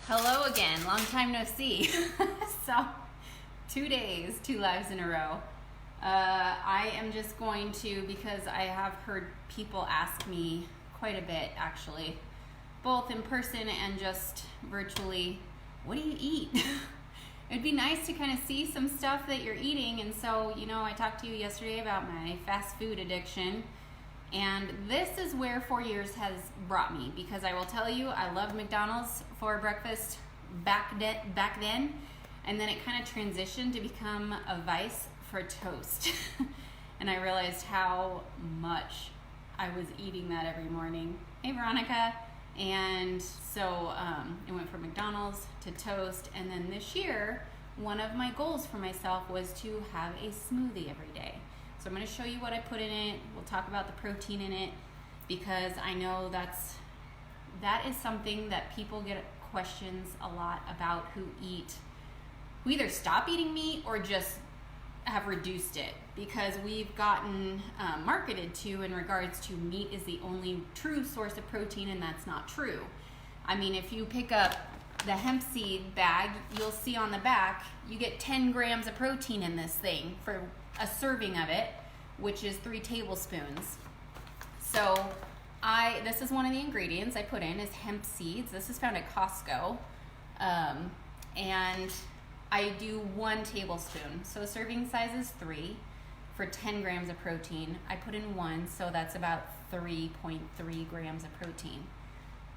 Hello again, long time no see. So, 2 days, 2 lives in a row. I am just going to, because I have heard people ask me quite a bit actually, both in person and just virtually, what do you eat? It'd be nice to kind of see some stuff that you're eating. And so, I talked to you yesterday about my fast food addiction. And this is where 4 years has brought me, because I will tell you, I loved McDonald's for breakfast back then, and then it kind of transitioned to become a vice for toast. And I realized how much I was eating that every morning. Hey, Veronica. And so it went from McDonald's to toast, and then this year, one of my goals for myself was to have a smoothie every day. So I'm going to show you what I put in it. We'll talk about the protein in it, because I know that is something that people get questions a lot about who either stop eating meat or just have reduced it, because we've gotten marketed to in regards to meat is the only true source of protein, and that's not true. I mean, if you pick up the hemp seed bag, you'll see on the back, you get 10 grams of protein in this thing for a serving of it, which is 3 tablespoons. So this is one of the ingredients I put in is hemp seeds. This is found at Costco. And I do 1 tablespoon. So serving size is 3 for 10 grams of protein. I put in 1, so that's about 3.3 grams of protein.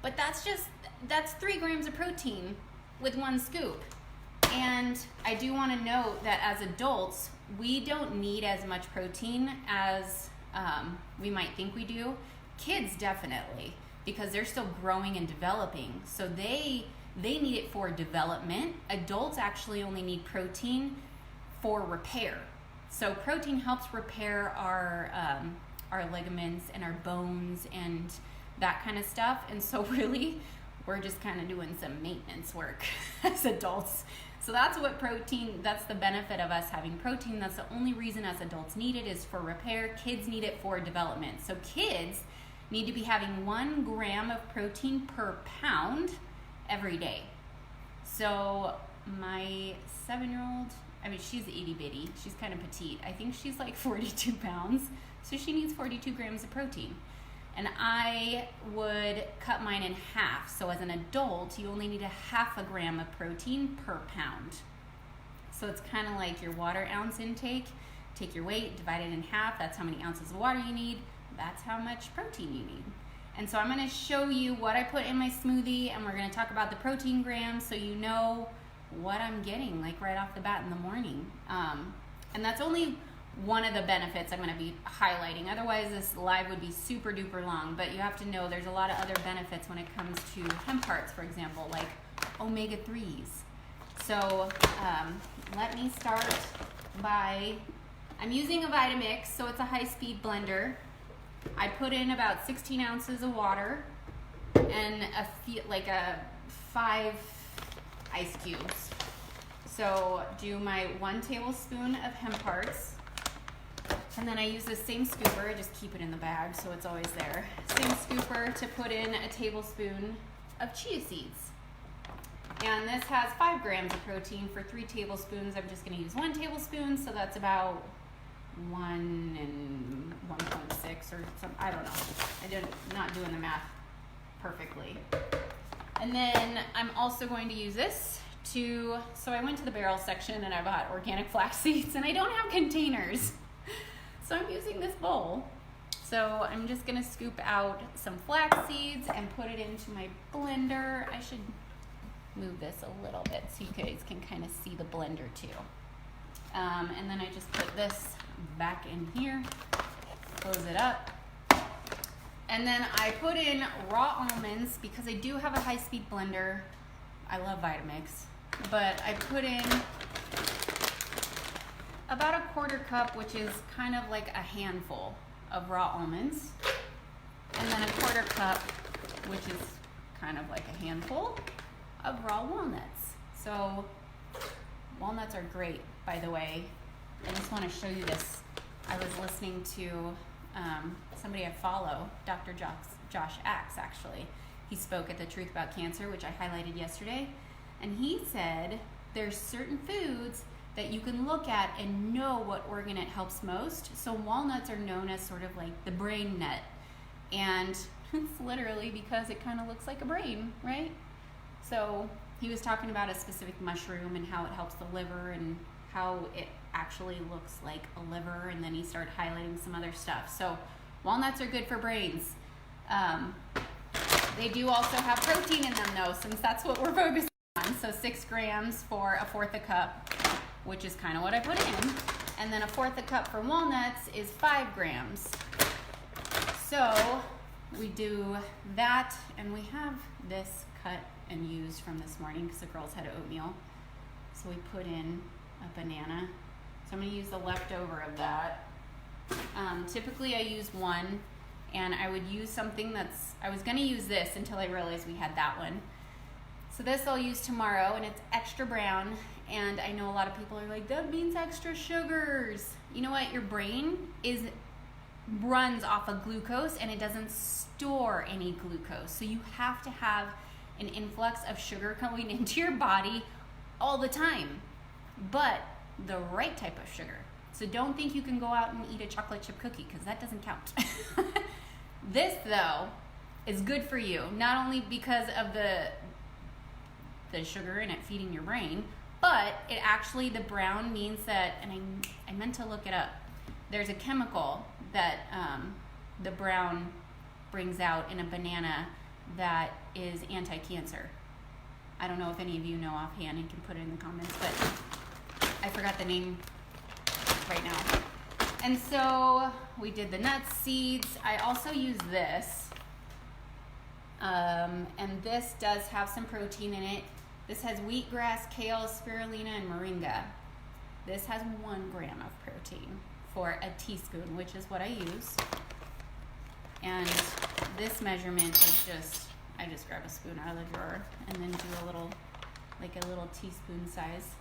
But that's 3 grams of protein with 1 scoop. And I do want to note that as adults, we don't need as much protein as we might think we do. Kids definitely, because they're still growing and developing. So they need it for development. Adults actually only need protein for repair. So protein helps repair our ligaments and our bones and that kind of stuff. And so really, we're just kind of doing some maintenance work as adults. So that's the benefit of us having protein. That's the only reason us adults need it, is for repair. Kids need it for development. So kids need to be having 1 gram of protein per pound every day. So my 7-year-old, she's itty bitty. She's kind of petite. I think she's like 42 pounds. So she needs 42 grams of protein. And I would cut mine in half. So as an adult, you only need a 0.5 gram of protein per pound. So it's kind of like your water ounce intake. Take your weight, divide it in half. That's how many ounces of water you need. That's how much protein you need. And so I'm going to show you what I put in my smoothie, and we're going to talk about the protein grams so you know what I'm getting, like right off the bat in the morning. And that's only one of the benefits I'm going to be highlighting. Otherwise, this live would be super duper long, but you have to know there's a lot of other benefits when it comes to hemp hearts, for example, like omega-3s. So let me start I'm using a Vitamix, so it's a high-speed blender. I put in about 16 ounces of water and 5 ice cubes. So do my 1 tablespoon of hemp hearts. And then I use the same scooper, I just keep it in the bag so it's always there. Same scooper to put in a tablespoon of chia seeds. And this has 5 grams of protein for 3 tablespoons. I'm just gonna use 1 tablespoon, so that's about 1 and 1.6 or something, I don't know. Not doing the math perfectly. And then I'm also going to use this so I went to the barrel section and I bought organic flax seeds, and I don't have containers. So I'm using this bowl. So I'm just gonna scoop out some flax seeds and put it into my blender. I should move this a little bit so you guys can kind of see the blender too. And then I just put this back in here, close it up. And then I put in raw almonds, because I do have a high-speed blender. I love Vitamix, but I put in about a 1/4 cup, which is kind of like a handful of raw almonds, and then a 1/4 cup, which is kind of like a handful of raw walnuts. So walnuts are great, by the way. I just want to show you this. I was listening to somebody I follow, Dr. Josh Axe, actually, He spoke at the Truth About Cancer, which I highlighted yesterday. And he said there's certain foods that you can look at and know what organ it helps most. So walnuts are known as sort of like the brain nut. And it's literally because it kind of looks like a brain, right? So he was talking about a specific mushroom and how it helps the liver and how it actually looks like a liver. And then he started highlighting some other stuff. So walnuts are good for brains. They do also have protein in them though, since that's what we're focusing on. So 6 grams for 1/4 a cup, which is kind of what I put in. And then 1/4 a cup for walnuts is 5 grams. So we do that, and we have this cut and used from this morning because the girls had oatmeal. So we put in a banana. So I'm going to use the leftover of that. Typically I use 1, and I would use something I was going to use this until I realized we had that one. So this I'll use tomorrow, and it's extra brown, and I know a lot of people are like, that means extra sugars. You know what? Your brain runs off of glucose, and it doesn't store any glucose. So you have to have an influx of sugar coming into your body all the time, but the right type of sugar. So don't think you can go out and eat a chocolate chip cookie, because that doesn't count. This though is good for you, not only because of the sugar in it feeding your brain, but it actually, the brown means that, and I meant to look it up, there's a chemical that the brown brings out in a banana that is anti-cancer. I don't know if any of you know offhand and can put it in the comments, but I forgot the name right now. And so we did the nuts, seeds. I also use this, and this does have some protein in it. This has wheatgrass, kale, spirulina, and moringa. This has 1 gram of protein for a teaspoon, which is what I use. And this measurement is I just grab a spoon out of the drawer and then do a little teaspoon size.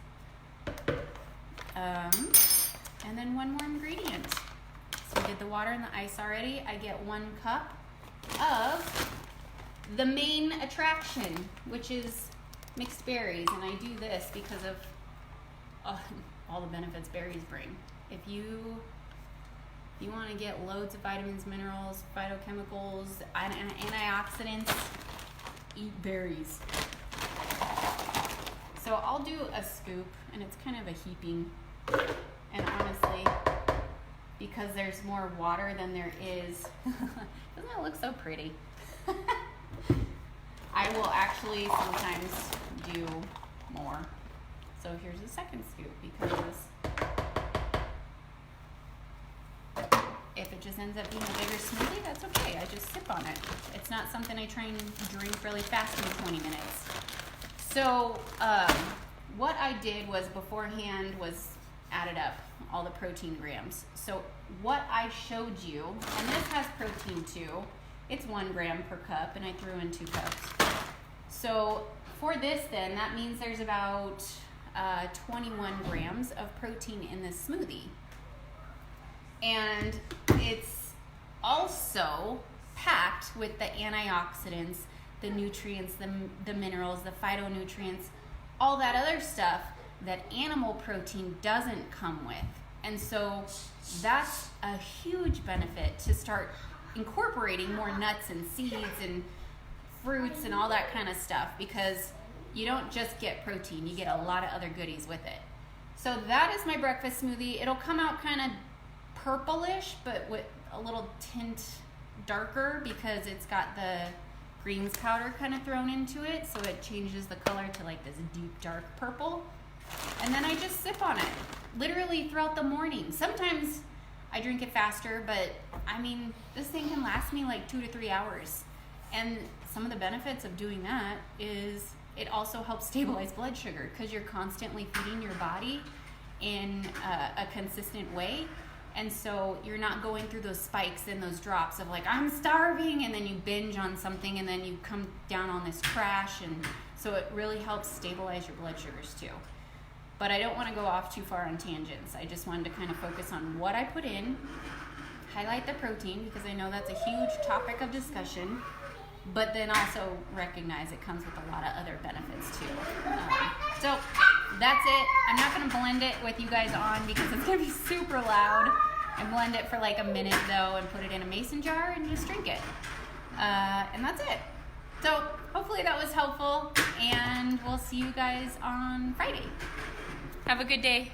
And then 1 more ingredient. So we did the water and the ice already. I get 1 cup of the main attraction, which is mixed berries. And I do this because of all the benefits berries bring. If you want to get loads of vitamins, minerals, phytochemicals, antioxidants, eat berries. So I'll do a scoop, and it's kind of a heaping. And honestly, because there's more water than there is, doesn't it look so pretty? I will actually sometimes do more. So here's a second scoop, because if it just ends up being a bigger smoothie, that's okay. I just sip on it. It's not something I try and drink really fast in 20 minutes. So what I did was beforehand was added up all the protein grams. So what I showed you, and this has protein too, it's 1 gram per cup, and I threw in 2 cups. So for this then, that means there's about 21 grams of protein in this smoothie. And it's also packed with the antioxidants, the nutrients, the minerals, the phytonutrients, all that other stuff that animal protein doesn't come with. And so that's a huge benefit to start incorporating more nuts and seeds and fruits and all that kind of stuff, because you don't just get protein, you get a lot of other goodies with it. So that is my breakfast smoothie. It'll come out kind of purplish, but with a little tint darker, because it's got the greens powder kind of thrown into it, so it changes the color to like this deep dark purple. And then I just sip on it literally throughout the morning. Sometimes I drink it faster, but I mean, this thing can last me like 2 to 3 hours. And some of the benefits of doing that is it also helps stabilize blood sugar, because you're constantly feeding your body in a consistent way. And so you're not going through those spikes and those drops of like, I'm starving, and then you binge on something, and then you come down on this crash. And so it really helps stabilize your blood sugars too. But I don't want to go off too far on tangents. I just wanted to kind of focus on what I put in, highlight the protein, because I know that's a huge topic of discussion. but then also recognize it comes with a lot of other benefits too. So that's it. I'm not going to blend it with you guys on because it's going to be super loud. I blend it for like a minute though and put it in a mason jar and just drink it. And that's it. So hopefully that was helpful, and we'll see you guys on Friday. Have a good day.